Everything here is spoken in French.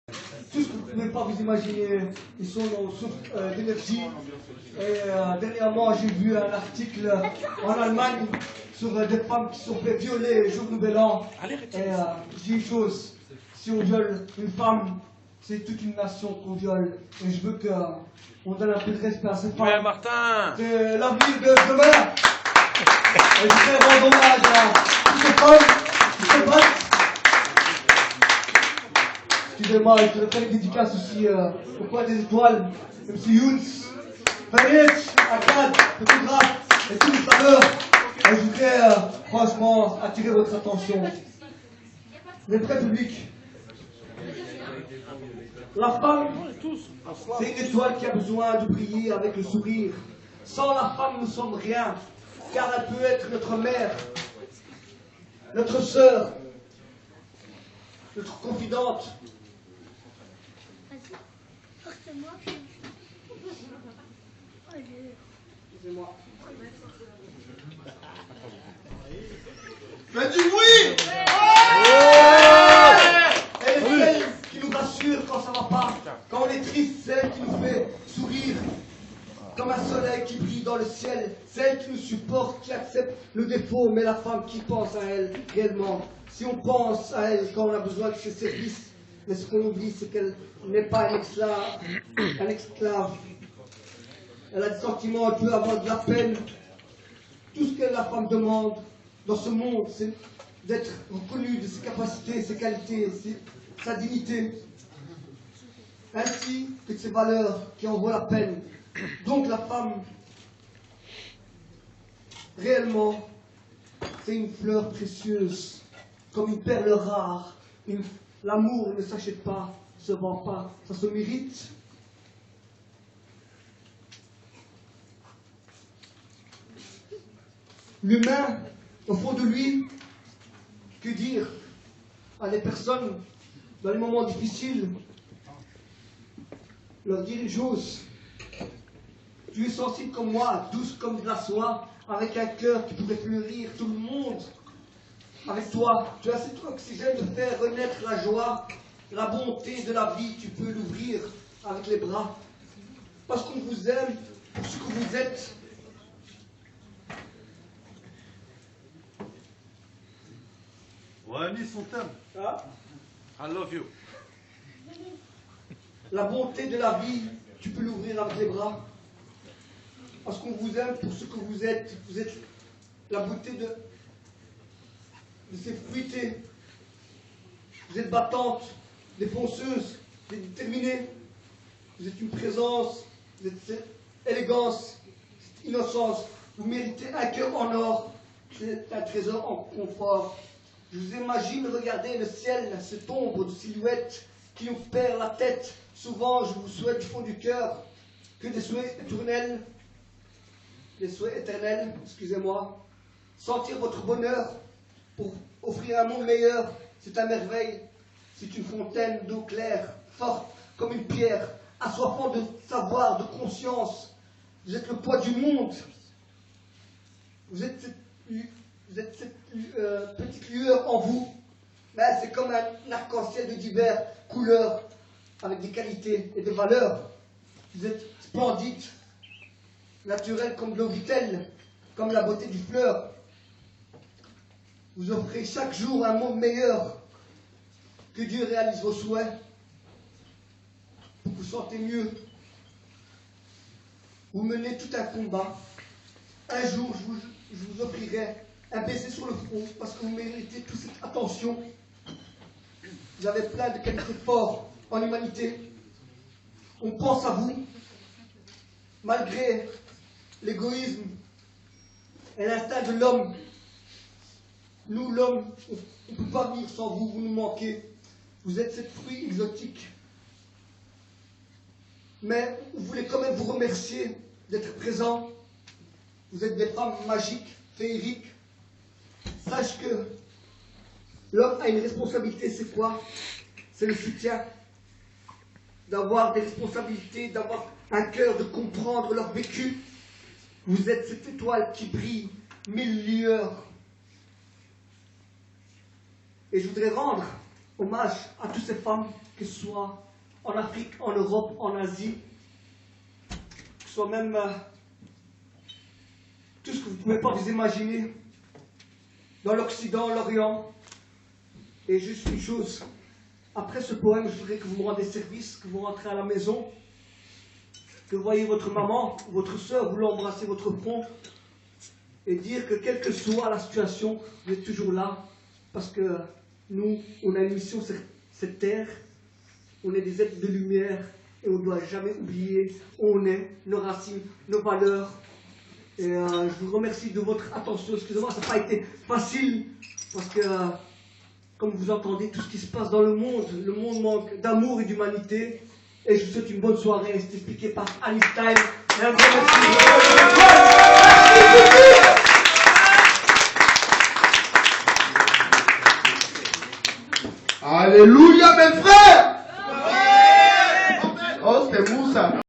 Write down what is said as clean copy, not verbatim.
Tout ce que vous ne pouvez pas vous imaginer, ils sont dans source d'énergie. Et dernièrement, j'ai vu un article en Allemagne sur des femmes qui sont fait violer le jour du Nouvel An. Et je dis une chose, si on viole une femme, c'est toute une nation qu'on viole. Et je veux qu'on donne un peu de respect à ces femmes. Ouais, Martin! C'est l'avenir de demain. Et je voudrais rendre hommage à toutes ces femmes qui se battent. Excusez-moi, je voudrais faire une dédicace aussi au coin des étoiles, MC Younes, Farid, Akkad, photographe et tous les saveurs. Et je voudrais franchement attirer votre attention. Les prêts publics. La femme, c'est une étoile qui a besoin de briller avec le sourire. Sans la femme, nous ne sommes rien, car elle peut être notre mère, notre sœur, notre confidente. Excusez-moi. Tu as dit oui! Elle est celle qui nous rassure quand ça va pas, quand on est triste, celle qui nous fait sourire, comme un soleil qui brille dans le ciel, celle qui nous supporte, qui accepte le défaut, mais la femme qui pense à elle réellement. Si on pense à elle quand on a besoin de ses services, mais ce qu'on oublie, c'est qu'elle n'est pas un esclave. Elle a des sentiments, elle peut avoir de la peine. Tout ce que la femme demande dans ce monde, c'est d'être reconnue de ses capacités, ses qualités, sa dignité, ainsi que de ses valeurs qui en vaut la peine. Donc la femme, réellement, c'est une fleur précieuse, comme une perle rare. L'amour ne s'achète pas, ne se vend pas, ça se mérite. L'humain, au fond de lui, que dire à des personnes dans les moments difficiles, leur dire une chose: tu es sensible comme moi, douce comme de la soie, avec un cœur qui pourrait fleurir tout le monde. Avec toi, tu as cet oxygène de faire renaître la joie, la bonté de la vie, tu peux l'ouvrir avec les bras. Parce qu'on vous aime pour ce que vous êtes. Ouais, mis son thème. Hein? I love you. La bonté de la vie, tu peux l'ouvrir avec les bras. Parce qu'on vous aime pour ce que vous êtes. Vous êtes la beauté de ces fruités. Vous êtes battante, défonceuse, vous êtes déterminée. Vous êtes une présence, vous êtes cette élégance, cette innocence. Vous méritez un cœur en or. C'est un trésor en confort. Je vous imagine regarder le ciel, cette ombre de silhouette qui nous perd la tête. Souvent, je vous souhaite du fond du cœur que des souhaits éternels, excusez-moi. Sentir votre bonheur pour offrir un monde meilleur, c'est une merveille. C'est une fontaine d'eau claire, forte comme une pierre, assoiffant de savoir, de conscience. Vous êtes le poids du monde. Vous êtes cette petite lueur en vous. Ben, c'est comme un arc-en-ciel de diverses couleurs, avec des qualités et des valeurs. Vous êtes splendide, naturel comme de l'eau vitelle, comme la beauté du fleur. Vous offrez chaque jour un monde meilleur. Que Dieu réalise vos souhaits pour que vous sentez mieux. Vous menez tout un combat. Un jour, je vous offrirai un baiser sur le front parce que vous méritez toute cette attention. Vous avez plein de qualités fortes en humanité. On pense à vous, malgré l'égoïsme et l'instinct de l'homme. Nous, l'homme, on ne peut pas vivre sans vous, vous nous manquez. Vous êtes cette fruit exotique. Mais vous voulez quand même vous remercier d'être présent. Vous êtes des femmes magiques, féeriques. Sache que l'homme a une responsabilité, c'est quoi? C'est le soutien. D'avoir des responsabilités, d'avoir un cœur, de comprendre leur vécu. Vous êtes cette étoile qui brille 1000 lueurs. Et je voudrais rendre hommage à toutes ces femmes, que ce soit en Afrique, en Europe, en Asie, que ce soit même tout ce que vous ne pouvez pas vous imaginer, dans l'Occident, l'Orient. Et juste une chose, après ce poème, je voudrais que vous me rendez service, que vous rentrez à la maison, que vous voyez votre maman, votre soeur, vous l'embrassez votre front, et dire que quelle que soit la situation, vous êtes toujours là, parce que nous, on a une mission sur cette terre, on est des êtres de lumière, et on ne doit jamais oublier où on est, nos racines, nos valeurs. Et je vous remercie de votre attention. Excusez-moi, ça n'a pas été facile, parce que, comme vous entendez, tout ce qui se passe dans le monde manque d'amour et d'humanité. Et je vous souhaite une bonne soirée. C'est expliqué par Einstein. Et un grand merci. Alléluia, mes frères! Oh, c'était Moussa.